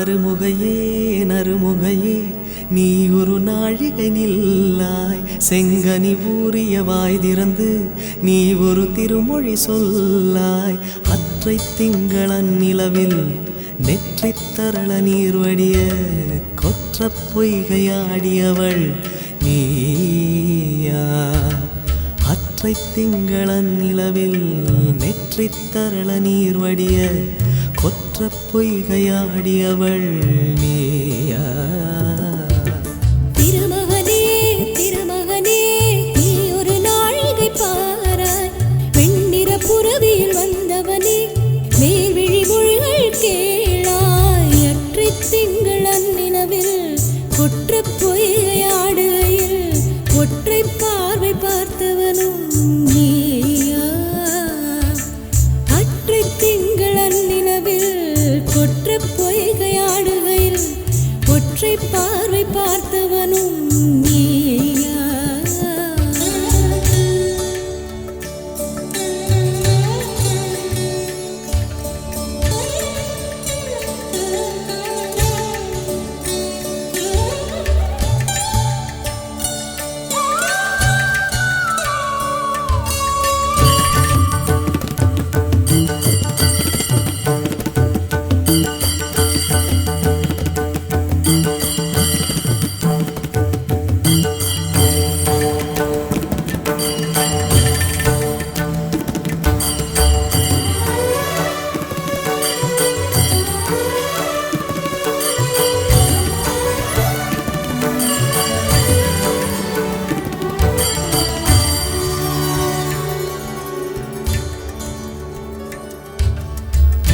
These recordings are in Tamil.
நறுமுகையே நறுமுகையே நீ ஒரு நாழிகை நில்லாய் செங்கனி ஊறிய வாய் திறந்து நீ ஒரு திருமொழி சொல்லாய் அற்றை திங்களன் நிலவில் நெற்றித் தரள நீர் வடிய கொற்ற பொய்கையாடியவள் நீயா அற்றை திங்களன் நிலவில் நெற்றித் தரள நீர் வடிய கொற்ற பொய்கையாடியவள் நீயா திருமகனே திருமகனே நீ ஒரு நாழிகை பாராய் வெண்ணிற புறவியில் வந்தவனே மேல்விழி மொழிகள் கேளாய் அற்றை திங்களன் நிலவில் கொற்ற பொய்கையாடுகையில் ஒற்றை பார்வை பார்த்தவனும் நீயா அற்றை திங்களன் நிலவில் கொற்ற பொய்கையாடுகையில் ஒற்றை பார்வை பார்த்தவனும் நீயா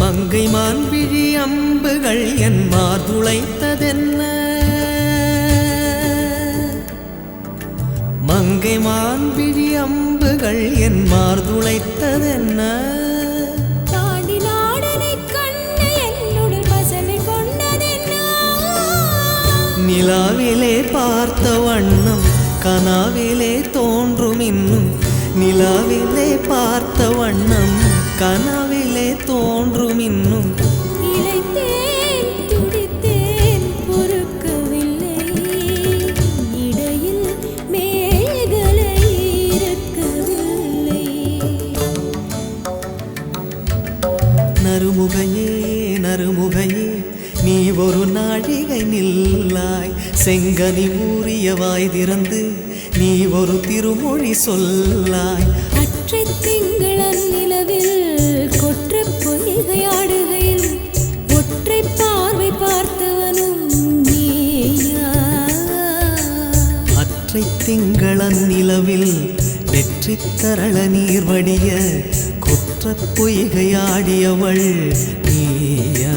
மங்கை மான்விழி அம்புகள் என் மார்துளைத்ததென்ன மங்கை மான்விழி அம்புகள் என் மார்துளைத்ததென்ன தாண்டி நாடனை கண்டு என்னுடன் வசனை கொண்டதென்ன நிலாவிலே பார்த்த வண்ணம் கனாவிலே தோன்றும் இன்னும் நிலாவிலே பார்த்த வண்ணம் கனாவிலே தோன்றும் இன்னும் இளைத்தேன் துடித்தேன் பொறுக்கவில்லை இடையில் மேகலை இருக்கவில்லை நறுமுகையே நறுமுகையே நீ ஒரு நாழிகை நில்லாய் செங்கனி ஊறிய வாய் திறந்து நீ ஒரு திருமொழி சொல்லாய் அற்றை திங்களன் நிலவில் கொற்ற பொய்கையாடுகையில் ஒற்றை பார்வை பார்த்தவனும் நீயா அற்றை திங்களன் நிலவில் நெற்றித் தரள நீர் வடிய கொற்ற பொய்கையாடியவள் நீயா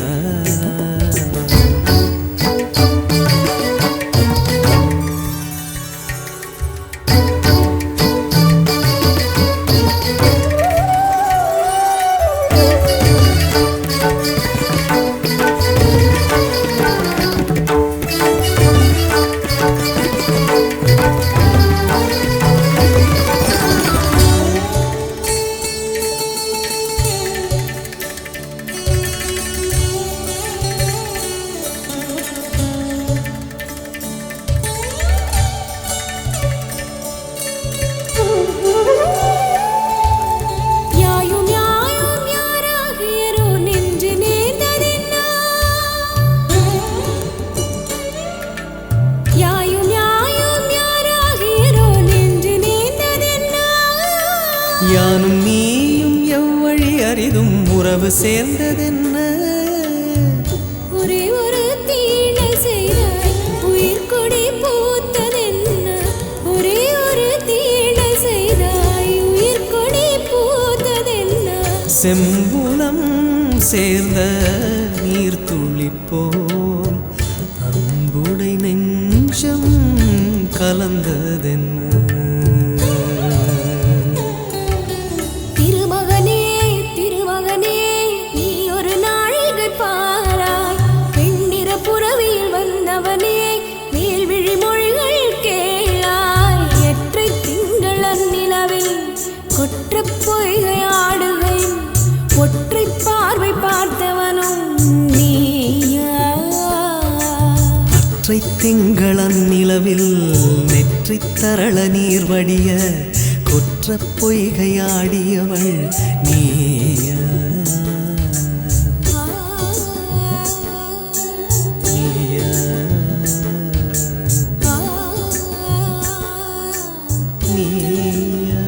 யானும் நீயும் எவ்வழி அரிதும் உறவு சேர்ந்ததென்ன ஒரே ஒரு தீழை செய்தாய் உயிர் கொடி பூத்ததென்ன ஒரே ஒரு தீழை செய்தாய் உயிர் கொடி பூத்ததென்ன செம்புலம் சேர்ந்த நீர் துளிப்போல் அன்புடை நெஞ்சம் கலந்ததென்ன ஒற்றை பார்வை பார்த்தவனும் நீயா திங்களன் நிலவில் நெற்றித் தரள நீர் வடிய கொற்ற பொய்கையாடியவள் நீயா நீயா நீயா